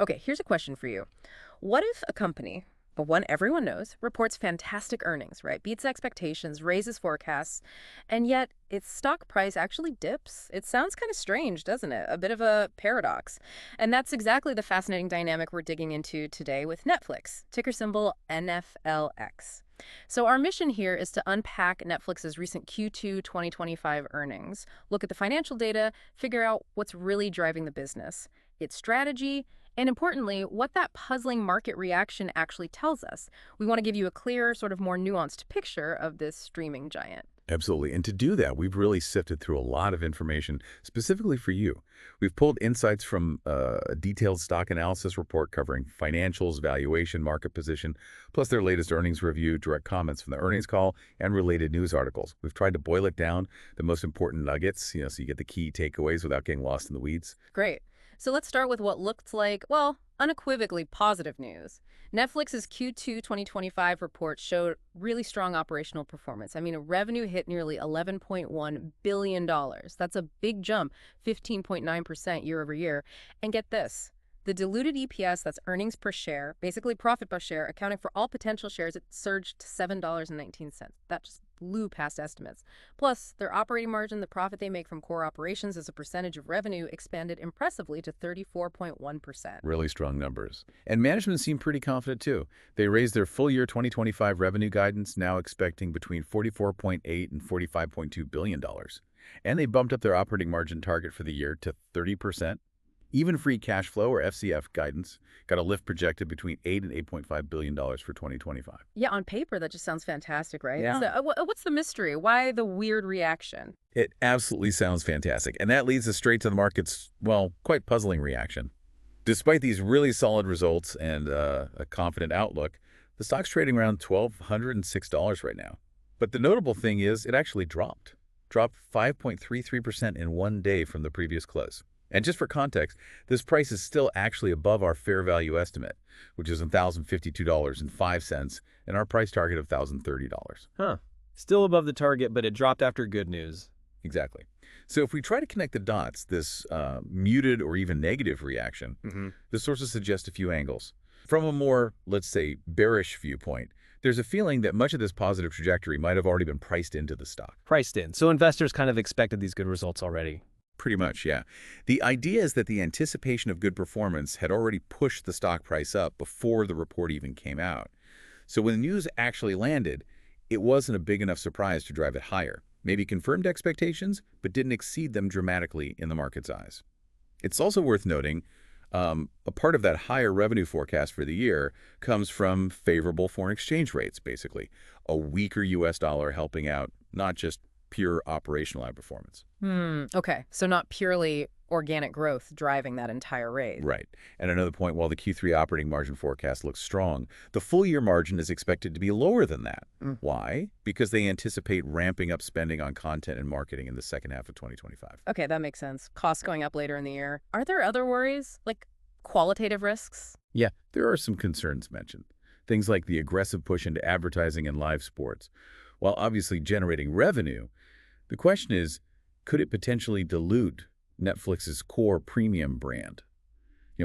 Okay, here's a question for you. What if a company, the one everyone knows, reports fantastic earnings, right? Beats expectations, raises forecasts, and yet its stock price actually dips? It sounds kind of strange, doesn't it? A bit of a paradox. And that's exactly the fascinating dynamic we're digging into today with Netflix, ticker symbol NFLX. So, our mission here is to unpack Netflix's recent Q2 2025 earnings, look at the financial data, figure out what's really driving the business, its strategy, and importantly, what that puzzling market reaction actually tells us. We want to give you a clearer, sort of more nuanced picture of this streaming giant. Absolutely. And to do that, we've really sifted through a lot of information specifically for you. We've pulled insights from a detailed stock analysis report covering financials, valuation, market position, plus their latest earnings review, direct comments from the earnings call, and related news articles. We've tried to boil it down, the most important nuggets, so you get the key takeaways without getting lost in the weeds. Great. So let's start with what looked like, well, unequivocally positive news. Netflix's Q2 2025 report showed really strong operational performance. I mean, revenue hit nearly $11.1 billion. That's a big jump, 15.9% year over year. And get this, the diluted EPS, that's earnings per share, basically profit per share, accounting for all potential shares, it surged to $7.19. That just blew past estimates. Plus, their operating margin, the profit they make from core operations as a percentage of revenue, expanded impressively to 34.1%. Really strong numbers. And management seemed pretty confident too. They raised their full year 2025 revenue guidance, now expecting between $44.8 and $45.2 billion. And they bumped up their operating margin target for the year to 30%. Even free cash flow, or FCF guidance, got a lift projected between $8 and $8.5 billion for 2025. Yeah, on paper, that just sounds fantastic, right? Yeah. So, what's the mystery? Why the weird reaction? It absolutely sounds fantastic. And that leads us straight to the market's, well, quite puzzling reaction. Despite these really solid results and a confident outlook, the stock's trading around $1,206 right now. But the notable thing is it actually dropped 5.33% in one day from the previous close. And just for context, this price is still actually above our fair value estimate, which is $1,052.05, and our price target of $1,030. Huh. Still above the target, but it dropped after good news. Exactly. So if we try to connect the dots, this muted or even negative reaction, the sources suggest a few angles. From a more, let's say, bearish viewpoint, there's a feeling that much of this positive trajectory might have already been priced into the stock. Priced in. So investors kind of expected these good results already. Pretty much, yeah. The idea is that the anticipation of good performance had already pushed the stock price up before the report even came out. So when the news actually landed, it wasn't a big enough surprise to drive it higher. Maybe confirmed expectations, but didn't exceed them dramatically in the market's eyes. It's also worth noting a part of that higher revenue forecast for the year comes from favorable foreign exchange rates, basically. A weaker U.S. dollar helping out, not just pure operational outperformance. Okay, so not purely organic growth driving that entire raise. Right. And another point, while the Q3 operating margin forecast looks strong, the full-year margin is expected to be lower than that. Why? Because they anticipate ramping up spending on content and marketing in the second half of 2025. Okay, that makes sense. Costs going up later in the year. Are there other worries, like qualitative risks? Yeah, there are some concerns mentioned. Things like the aggressive push into advertising and live sports. While obviously generating revenue, the question is, could it potentially dilute Netflix's core premium brand?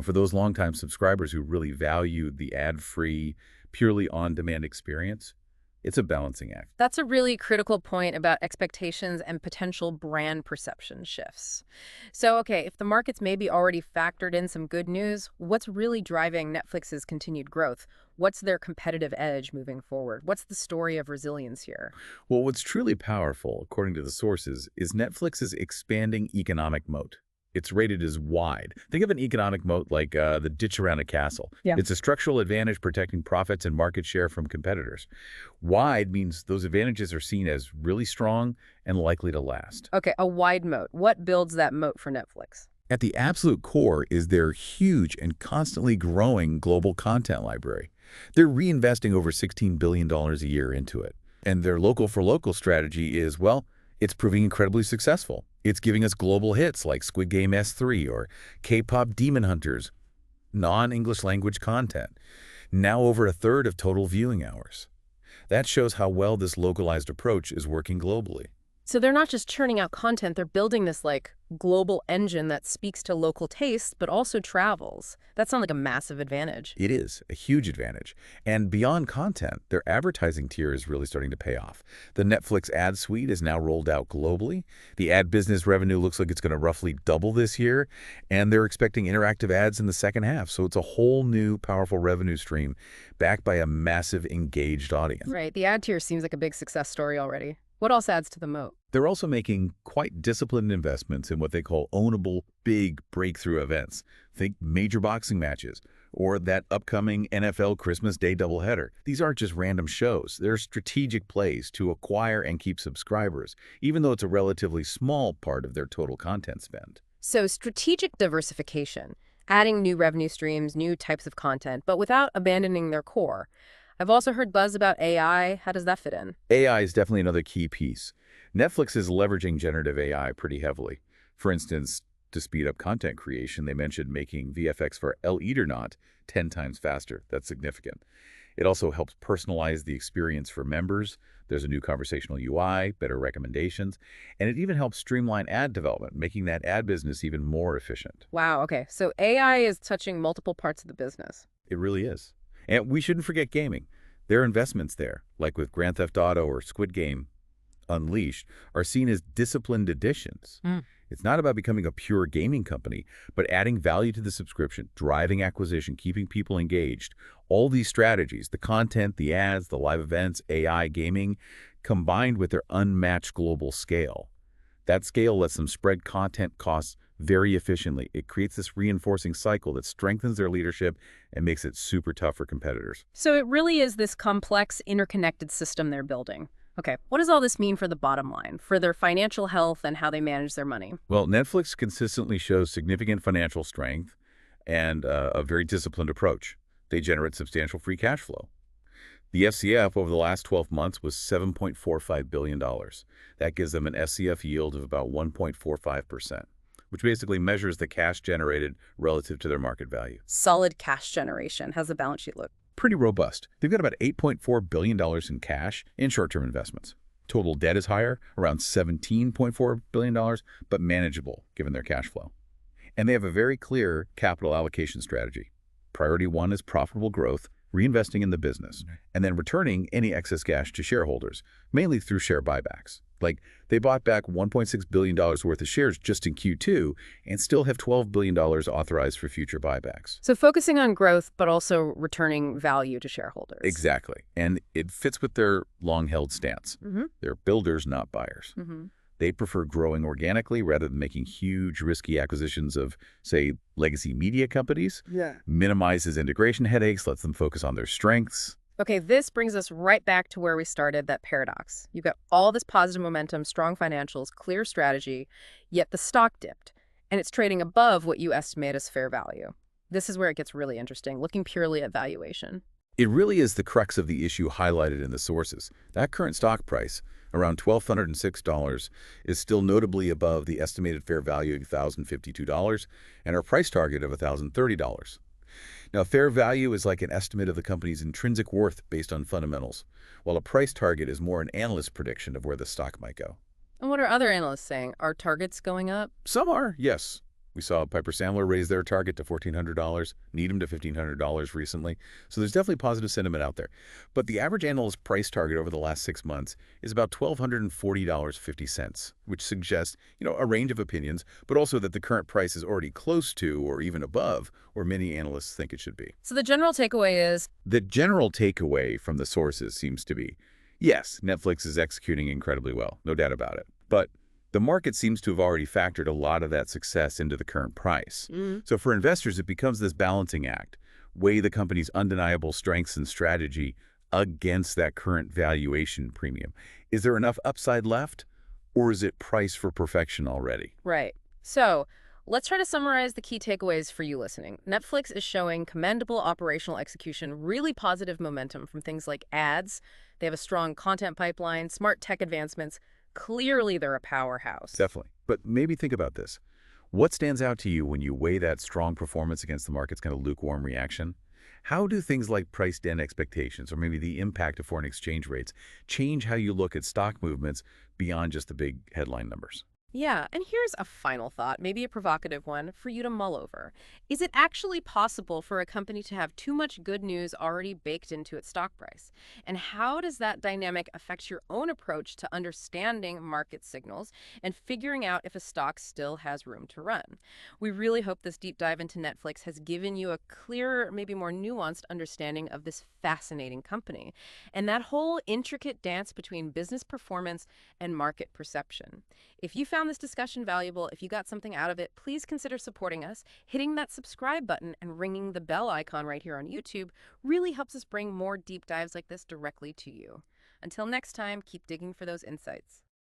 For those longtime subscribers who really value the ad-free, purely on-demand experience, it's a balancing act. That's a really critical point about expectations and potential brand perception shifts. So, okay, if the market's maybe already factored in some good news, what's really driving Netflix's continued growth? What's their competitive edge moving forward? What's the story of resilience here? Well, what's truly powerful, according to the sources, is Netflix's expanding economic moat. It's rated as wide. Think of an economic moat like the ditch around a castle. Yeah. It's a structural advantage protecting profits and market share from competitors. Wide means those advantages are seen as really strong and likely to last. Okay, a wide moat. What builds that moat for Netflix? At the absolute core is their huge and constantly growing global content library. They're reinvesting over $16 billion a year into it. And their local-for-local strategy is, well, it's proving incredibly successful. It's giving us global hits like Squid Game S3 or K-pop Demon Hunters, non-English language content, now over a third of total viewing hours. That shows how well this localized approach is working globally. So they're not just churning out content, they're building this like global engine that speaks to local tastes, but also travels. That sounds like a massive advantage. It is a huge advantage. And beyond content, their advertising tier is really starting to pay off. The Netflix ad suite is now rolled out globally. The ad business revenue looks like it's going to roughly double this year, and they're expecting interactive ads in the second half. So it's a whole new powerful revenue stream backed by a massive engaged audience. Right. The ad tier seems like a big success story already. What else adds to the moat? They're also making quite disciplined investments in what they call ownable, big breakthrough events. Think major boxing matches or that upcoming NFL Christmas Day doubleheader. These aren't just random shows. They're strategic plays to acquire and keep subscribers, even though it's a relatively small part of their total content spend. So strategic diversification, adding new revenue streams, new types of content, but without abandoning their core. I've also heard buzz about AI. How does that fit in? AI is definitely another key piece. Netflix is leveraging generative AI pretty heavily. For instance, to speed up content creation, they mentioned making VFX for El Eternaut 10 times faster. That's significant. It also helps personalize the experience for members. There's a new conversational UI, better recommendations, and it even helps streamline ad development, making that ad business even more efficient. Wow, okay. So AI is touching multiple parts of the business. It really is. And we shouldn't forget gaming. There are investments there, like with Grand Theft Auto or Squid Game Unleashed, are seen as disciplined additions. It's not about becoming a pure gaming company, but adding value to the subscription, driving acquisition, keeping people engaged. All these strategies, the content, the ads, the live events, AI, gaming, combined with their unmatched global scale. That scale lets them spread content costs very efficiently. It creates this reinforcing cycle that strengthens their leadership and makes it super tough for competitors. So it really is this complex, interconnected system they're building. Okay, what does all this mean for the bottom line, for their financial health and how they manage their money? Well, Netflix consistently shows significant financial strength and a very disciplined approach. They generate substantial free cash flow. The FCF over the last 12 months was $7.45 billion. That gives them an FCF yield of about 1.45%, which basically measures the cash generated relative to their market value. Solid cash generation. How's the balance sheet look? Pretty robust. They've got about $8.4 billion in cash in short-term investments. Total debt is higher, around $17.4 billion, but manageable given their cash flow. And they have a very clear capital allocation strategy. Priority one is profitable growth, reinvesting in the business, and then returning any excess cash to shareholders, mainly through share buybacks. Like, they bought back $1.6 billion worth of shares just in Q2 and still have $12 billion authorized for future buybacks. So focusing on growth, but also returning value to shareholders. Exactly. And it fits with their long-held stance. They're builders, not buyers. They prefer growing organically rather than making huge, risky acquisitions of, say, legacy media companies. Minimizes integration headaches, lets them focus on their strengths. Okay, this brings us right back to where we started, that paradox. You've got all this positive momentum, strong financials, clear strategy, yet the stock dipped, and it's trading above what you estimate as fair value. This is where it gets really interesting, looking purely at valuation. It really is the crux of the issue highlighted in the sources. That current stock price, around $1,206, is still notably above the estimated fair value of $1,052 and our price target of $1,030. Now, fair value is like an estimate of the company's intrinsic worth based on fundamentals, while a price target is more an analyst's prediction of where the stock might go. And what are other analysts saying? Are targets going up? Some are, yes. We saw Piper Sandler raise their target to $1,400, Needham to $1,500 recently. So there's definitely positive sentiment out there. But the average analyst price target over the last 6 months is about $1,240.50, which suggests, a range of opinions, but also that the current price is already close to or even above where many analysts think it should be. So the general takeaway is? The general takeaway from the sources seems to be, yes, Netflix is executing incredibly well, no doubt about it. But the market seems to have already factored a lot of that success into the current price. So for investors, it becomes this balancing act. Weigh the company's undeniable strengths and strategy against that current valuation premium. Is there enough upside left, or is it priced for perfection already? Right. So let's try to summarize the key takeaways for you listening. Netflix is showing commendable operational execution, really positive momentum from things like ads. They have a strong content pipeline, smart tech advancements. Clearly, they're a powerhouse. Definitely. But maybe think about this. What stands out to you when you weigh that strong performance against the market's kind of lukewarm reaction? How do things like price-in expectations or maybe the impact of foreign exchange rates change how you look at stock movements beyond just the big headline numbers? Yeah, and here's a final thought, maybe a provocative one for you to mull over. Is it actually possible for a company to have too much good news already baked into its stock price? And how does that dynamic affect your own approach to understanding market signals and figuring out if a stock still has room to run? We really hope this deep dive into Netflix has given you a clearer, maybe more nuanced understanding of this fascinating company and that whole intricate dance between business performance and market perception. If you found this discussion valuable, if you got something out of it, please consider supporting us. Hitting that subscribe button and ringing the bell icon right here on YouTube really helps us bring more deep dives like this directly to you. Until next time, keep digging for those insights.